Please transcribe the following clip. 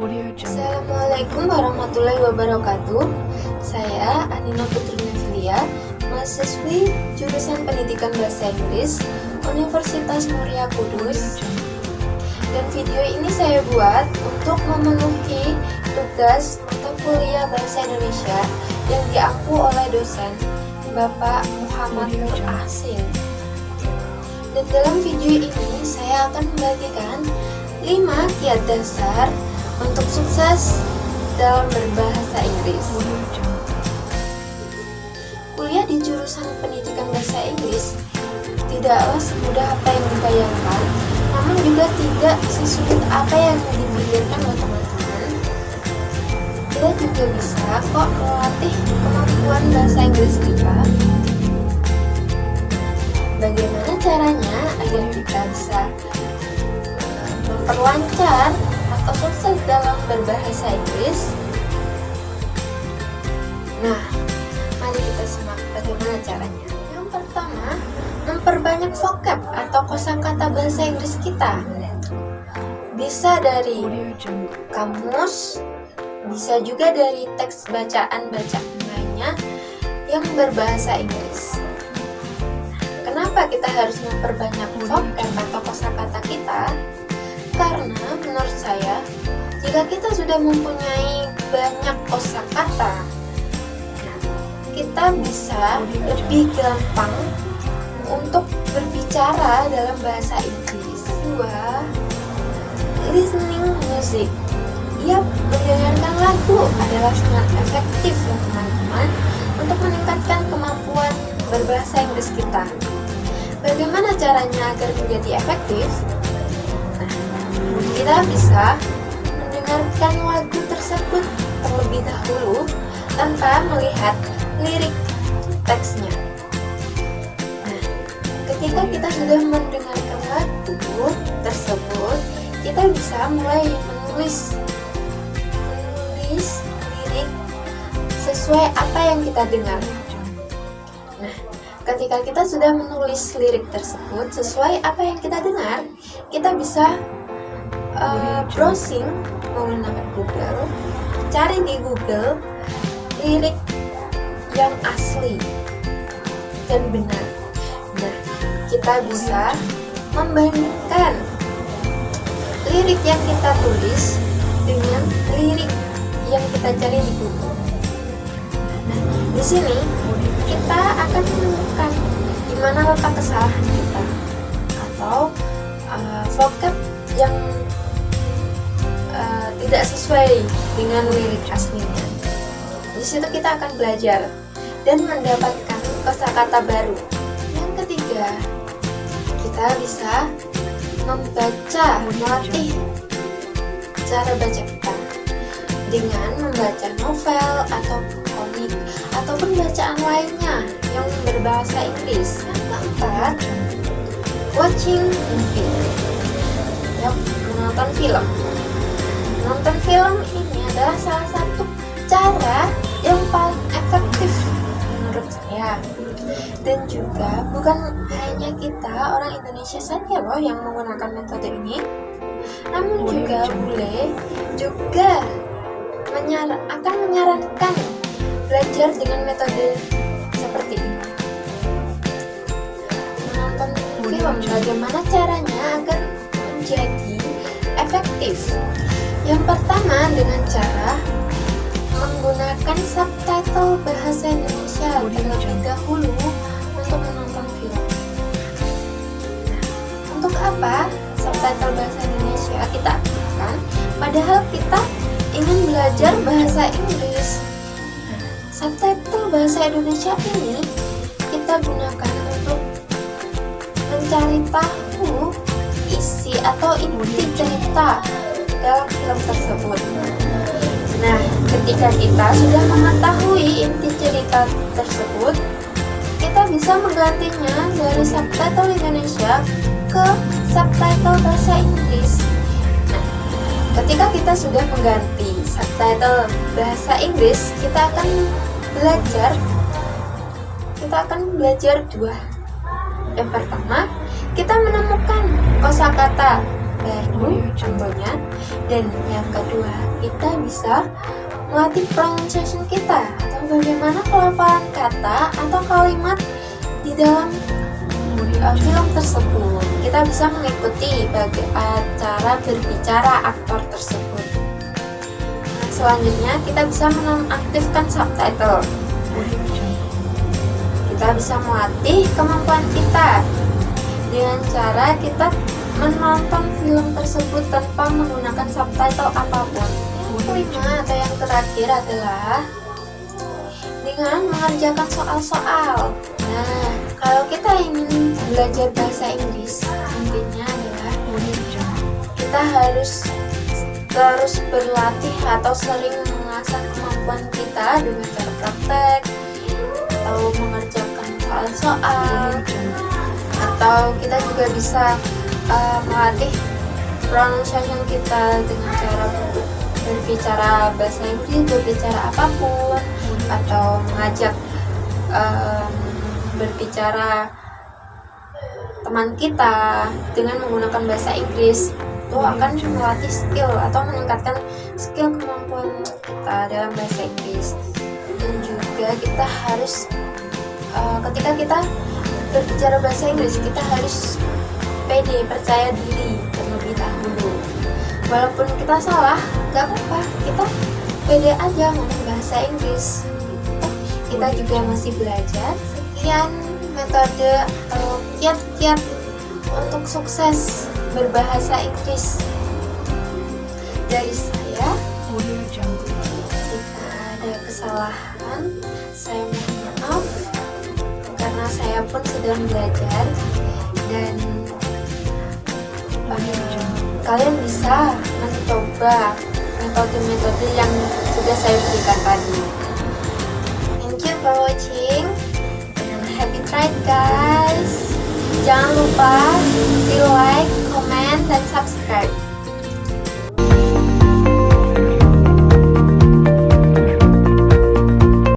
Assalamualaikum warahmatullahi wabarakatuh. Saya Anina Putri Nevilia, mahasiswi jurusan Pendidikan Bahasa Inggris Universitas Muria Kudus. Dan video ini saya buat untuk memenuhi tugas mata kuliah Bahasa Indonesia yang diampu oleh dosen Bapak Muhammad Nur Ahsin. Dan dalam video ini saya akan membagikan 5 kiat dasar untuk sukses dalam berbahasa Inggris. Kuliah di jurusan Pendidikan Bahasa Inggris tidaklah semudah apa yang dibayangkan, namun juga tidak sesulit apa yang dipikirkan oleh teman-teman. Kita juga bisa kok melatih kemampuan bahasa Inggris kita. Bagaimana caranya agar kita bisa memperlancar atau sukses dalam berbahasa Inggris? Nah, mari kita simak bagaimana caranya. Yang pertama, memperbanyak vocab atau kosakata bahasa Inggris kita. Bisa dari kamus, bisa juga dari teks bacaan-bacaan lainnya yang berbahasa Inggris. Kenapa kita harus memperbanyak vocab atau kosakata kita? Karena menurut saya, jika kita sudah mempunyai banyak kosakata, kita bisa lebih gampang untuk berbicara dalam bahasa Inggris. Kedua, listening music. Mendengarkan lagu adalah sangat efektif ya teman-teman untuk meningkatkan kemampuan berbahasa Inggris kita. Bagaimana caranya agar menjadi efektif? Kita bisa mendengarkan lagu tersebut terlebih dahulu tanpa melihat lirik teksnya. Nah, ketika kita sudah mendengarkan lagu tersebut, kita bisa mulai menulis lirik sesuai apa yang kita dengar. Nah, ketika kita sudah menulis lirik tersebut sesuai apa yang kita dengar, kita bisa browsing menggunakan Google, cari di Google lirik yang asli dan benar. Nah, kita bisa membandingkan lirik yang kita tulis dengan lirik yang kita cari di Google. Nah, di sini kita akan menemukan di mana letak kesalahan kita atau vocab yang tidak sesuai dengan lirik aslinya. Di situ kita akan belajar dan mendapatkan kosakata baru. Yang ketiga, kita bisa melatih cara baca kita dengan membaca novel atau komik ataupun bacaan lainnya yang berbahasa Inggris. Yang keempat, watching movie. Menonton film. Menonton film ini adalah salah satu cara yang paling efektif menurut saya. Dan juga bukan hanya kita orang Indonesia saja loh yang menggunakan metode ini, namun juga bule juga akan menyarankan belajar dengan metode seperti ini. Menonton film, bagaimana caranya agar menjadi efektif? Yang pertama, dengan cara menggunakan subtitle bahasa Indonesia terlebih dahulu untuk menonton film. Nah, untuk apa subtitle bahasa Indonesia kita aktifkan? Padahal kita ingin belajar bahasa Inggris. Nah, subtitle bahasa Indonesia ini kita gunakan untuk mencari tahu isi atau inti cerita dalam film tersebut. Nah, ketika kita sudah mengetahui inti cerita tersebut, kita bisa menggantinya dari subtitle Indonesia ke subtitle bahasa Inggris. Nah, ketika kita sudah mengganti subtitle bahasa Inggris, kita akan belajar dua. Yang pertama, kita menemukan kosakata baru contohnya. Dan yang kedua, kita bisa melatih pronunciation kita atau bagaimana pelafalan kata atau kalimat di dalam film tersebut. Kita bisa mengikuti cara berbicara aktor tersebut. Nah, selanjutnya kita bisa menonaktifkan subtitle. Kita bisa melatih kemampuan kita dengan cara kita menonton film tersebut tanpa menggunakan subtitle apapun. Yang kelima atau yang terakhir adalah dengan mengerjakan soal-soal. Nah, kalau kita ingin belajar bahasa Inggris, intinya adalah kita harus terus berlatih atau sering mengasah kemampuan kita dengan cara praktek atau mengerjakan soal-soal, atau kita juga bisa melatih pronunciation kita dengan cara berbicara bahasa Inggris, berbicara apapun, atau mengajak berbicara teman kita dengan menggunakan bahasa Inggris. Itu akan melatih skill atau meningkatkan skill kemampuan kita dalam bahasa Inggris. Dan juga kita harus ketika kita berbicara bahasa Inggris, kita harus pede, percaya diri terlebih dahulu. Walaupun kita salah, gak apa-apa, kita pede aja ngomong bahasa Inggris. Kita juga masih belajar. Sekian metode atau kiat-kiat untuk sukses berbahasa Inggris dari saya. Jika ada kesalahan, saya mohon maaf, karena saya pun sedang belajar. Dan kalian bisa mencoba metode-metode yang sudah saya berikan tadi. Thank you for watching and happy try guys. Jangan lupa di like, comment, dan subscribe.